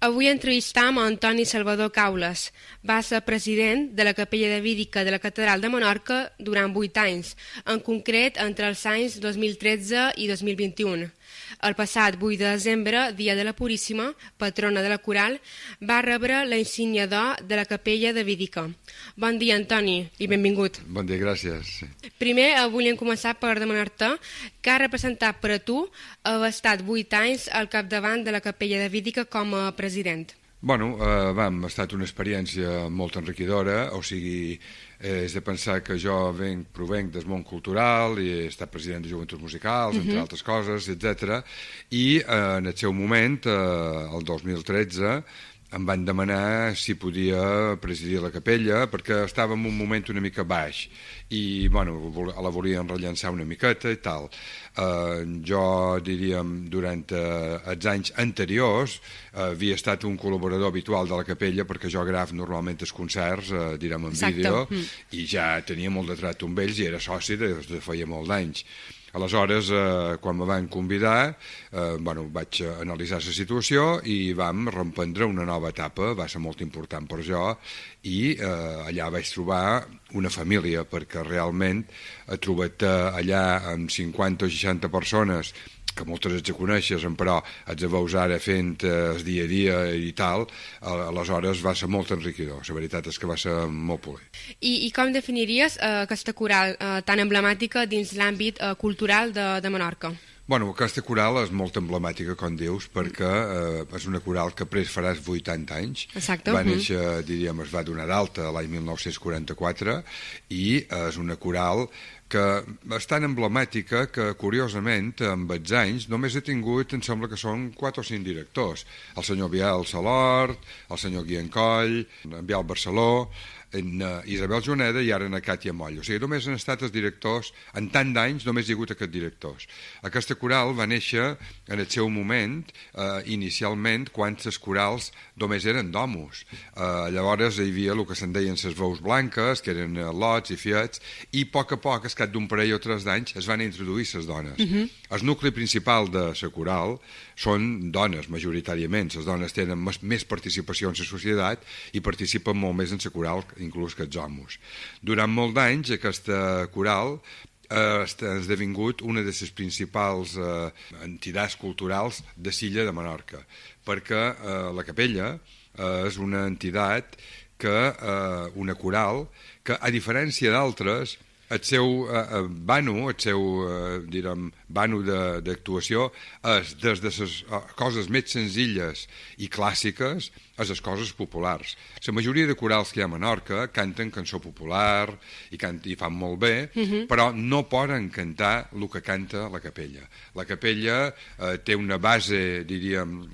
Avui entrevistam a Antoni Salvador Caules. Va ser president de la Capella Davídica de la Catedral de Menorca durant 8 anys, en concret entre els anys 2013 i 2021. El passat 8 de desembre, dia de la Puríssima, patrona de la Coral, va rebre la insígnia d'or de la Capella Davídica. Bon dia, Antoni, i benvingut. Bon dia, gràcies. Primer, volíem començar per demanar-te què ha representat per a tu haver estat 8 anys al capdavant de la Capella Davídica com a president. Bueno, ha estat una experiència molt enriquidora, o sigui, és de pensar que jo provenc del món cultural i he estat president de Joventuts Musicals, entre altres coses, etc. I en el seu moment, el 2013, em van demanar si podia presidir la capella perquè estava en un moment una mica baix i bueno, la volien rellançar una miqueta i tal. Jo, diríem, durant els anys anteriors havia estat un col·laborador habitual de la capella perquè jo graf normalment els concerts, direm, en vídeo, i ja tenia molt de tracte amb ells i era soci des de feia molt d'anys. Aleshores, quan me van convidar, vaig analitzar la situació i vam reemprendre una nova etapa, va ser molt important per jo, i allà vaig trobar una família, perquè realment he trobat allà amb 50 o 60 persones, que moltes et coneixes, però et veus ara fent el dia a dia i tal, aleshores va ser molt enriquidor. La veritat és que va ser molt polit. I com definiries aquesta coral tan emblemàtica dins l'àmbit cultural de Menorca? Bueno, aquesta coral és molt emblemàtica, com dius, perquè és una coral que faràs 80 anys. Exacte. Va néixer, diríem, es va donar d'alta l'any 1944 i és una coral que és tan emblemàtica que, curiosament, amb els anys només he tingut, em sembla que són 4 o 5 directors. El senyor Biel Salort, el senyor Guillem Coll, en Biel Barceló, en Isabel Juneda i ara en Càtia Moll. O sigui, només han estat els directors, en tant d'anys només hi ha hagut aquests directors. Aquesta coral va néixer en el seu moment, inicialment, quan les corals només eren d'homes. Llavors hi havia el que se'n deien les veus blanques, que eren lots i fiets, i a poc, al cap d'un parell o 3 d'anys, es van introduir les dones. El nucli principal de la coral són dones, majoritàriament. Les dones tenen més participació en la societat i participen molt més en la coral, inclús que els homes. Durant molt d'anys, aquesta coral ha esdevingut una de les principals entitats culturals de l'illa de Menorca, perquè la capella és una entitat, una coral, que a diferència d'altres, el seu vano d'actuació és des de les coses més senzilles i clàssiques a les coses populars. La majoria de corals que hi ha a Menorca canten cançó popular i fan molt bé, però no poden cantar el que canta la capella. La capella té una base, diríem,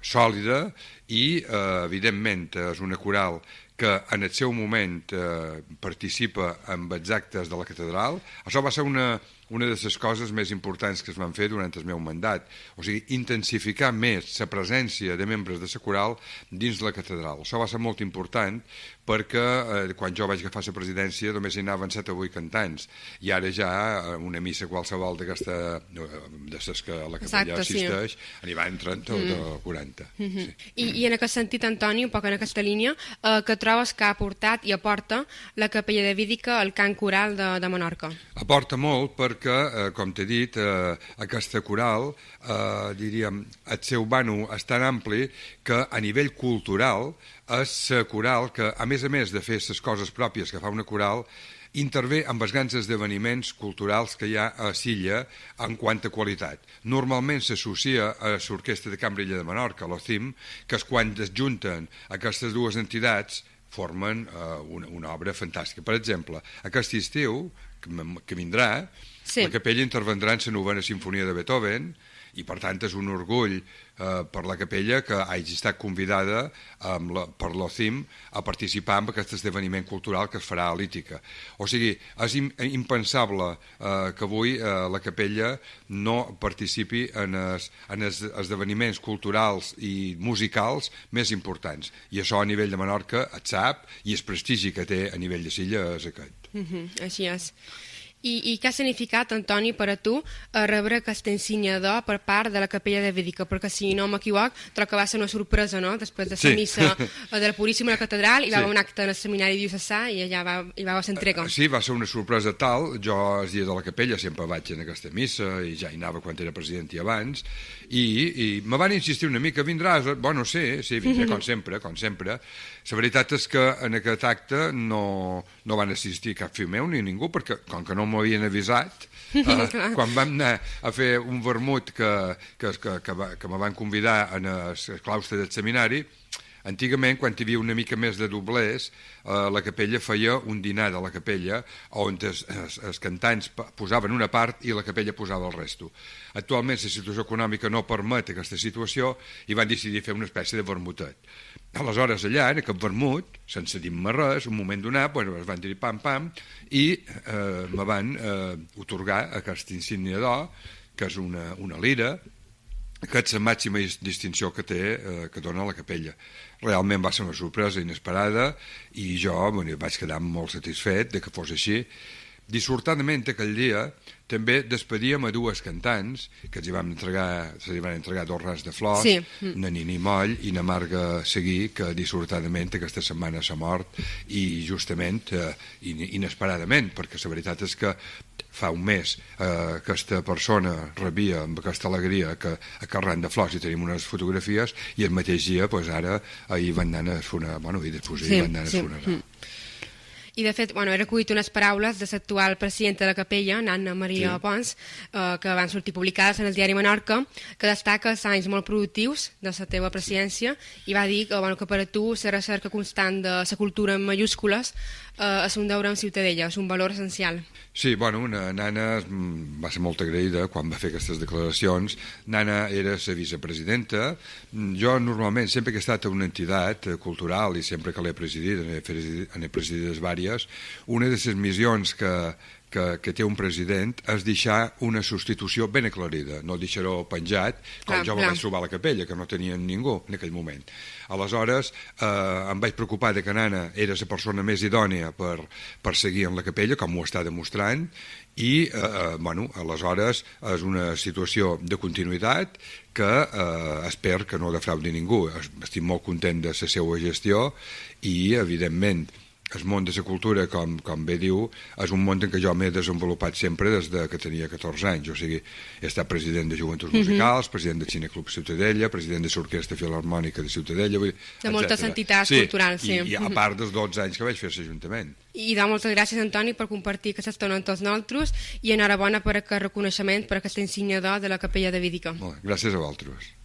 sòlida i, evidentment, és una coral que en el seu moment participa en els actes de la catedral. Això va ser una de les coses més importants que es van fer durant el meu mandat. O sigui, intensificar més la presència de membres de la coral dins la catedral. Això va ser molt important perquè quan jo vaig agafar la presidència només hi anaven 7 o 8 cantants i ara ja una missa qualsevol d'aquesta de les que la capella assisteix n'hi van 30 o 40. I en aquest sentit, Antoni, un poc en aquesta línia, que trobes que ha aportat i aporta la capella davídica al cant coral de Menorca? Aporta molt perquè, com t'he dit, aquesta coral, diríem, el seu vano és tan ampli que a nivell cultural és la coral que, a més de fer les coses pròpies que fa una coral, intervé amb els grans esdeveniments culturals que hi ha a l'illa en quant a qualitat. Normalment s'associa a l'Orquestra de Cambrilla de Menorca, l'OCIM, que és quan es junten aquestes dues entitats formen una obra fantàstica. Per exemple, aquest estiu, que vindrà, la capella intervendrà en la 9a Simfonia de Beethoven i, per tant, és un orgull per la capella que hagi estat convidada per l'OCIM a participar en aquest esdeveniment cultural que es farà a l'Ítica. O sigui, és impensable que avui la capella no participi en els esdeveniments culturals i musicals més importants. I això a nivell de Menorca et sap i el prestigi que té a nivell de l'illa és aquest. Així és. I què ha significat, Antoni, per a tu rebre aquesta insígnia d'or per part de la Capella Davídica? Perquè, si no m'equivoc, trobo que va ser una sorpresa, no?, després de la missa de la Puríssima a la catedral, i va haver un acte en el seminari diocesà i allà va ser entrega. Sí, va ser una sorpresa tal. Jo, els dies de la capella, sempre vaig en aquesta missa, i ja hi anava quan era president i abans, i me van insistir una mica, vindràs? Bueno, sí, vindré, com sempre. La veritat és que en aquest acte no van assistir cap fill meu ni ningú, perquè com que no m'havien avisat, quan vam anar a fer un vermut que me van convidar en el claustre del seminari, antigament, quan hi havia una mica més de doblers, la capella feia un dinar de la capella on els cantants posaven una part i la capella posava el resto. Actualment la situació econòmica no permet aquesta situació i van decidir fer una espècie de vermutet. Aleshores, allà, en aquest vermut, sense dir-me res, un moment donat, es van dir pam-pam, i me van otorgar aquesta insígnia d'or, que és una lira, que és la màxima distinció que dona la capella. Realment va ser una sorpresa inesperada i jo vaig quedar molt satisfet de que fos així. Dissortadament, aquell dia, també despedíem a dues cantants que els van entregar 2 rams de flors, na Nini Moll i na Marga Seguí, que dissortadament aquesta setmana s'ha mort, i justament, inesperadament, perquè la veritat és que fa un mes aquesta persona rebia amb aquesta alegria aquest ram de flors i tenim unes fotografies, i el mateix dia, ara, ahir van anar a funeral, i després van anar a funeral. I, de fet, he recollit unes paraules de l'actual presidenta de la capella, Anna Maria Pons, que van sortir publicades en el diari Menorca, que destaca els anys molt productius de la teva presidència i va dir que per a tu la recerca constant de la cultura en majúscules és un deure en Ciutadella, és un valor essencial. Sí, Nana va ser molt agraïda quan va fer aquestes declaracions. Nana era la vicepresidenta. Jo normalment, sempre que he estat a una entitat cultural i sempre que l'he presidit, n'he presidit diverses, una de les missions que té un president és deixar una substitució ben aclarida, no deixar-ho penjat, com jo me vaig trobar a la capella, que no tenia ningú en aquell moment. Aleshores, em vaig preocupar que Nana era la persona més idònia per seguir en la capella, com ho està demostrant, i, aleshores és una situació de continuïtat que espero que no defraudi ningú. Estic molt content de la seva gestió i, evidentment, el món de la cultura, com bé diu, és un món en què jo m'he desenvolupat sempre des que tenia 14 anys. O sigui, he estat president de Joventuts Musicals, president del Cineclub Ciutadella, president de l'Orquestra Filharmònica de Ciutadella... De moltes entitats culturals, sí. I a part dels 12 anys que vaig fer a l'Ajuntament. I moltes gràcies, Antoni, per compartir aquesta estona amb tots nosaltres i enhorabona per aquest reconeixement, per aquesta insígnia d'or de la Capella Davídica. Gràcies a vosaltres.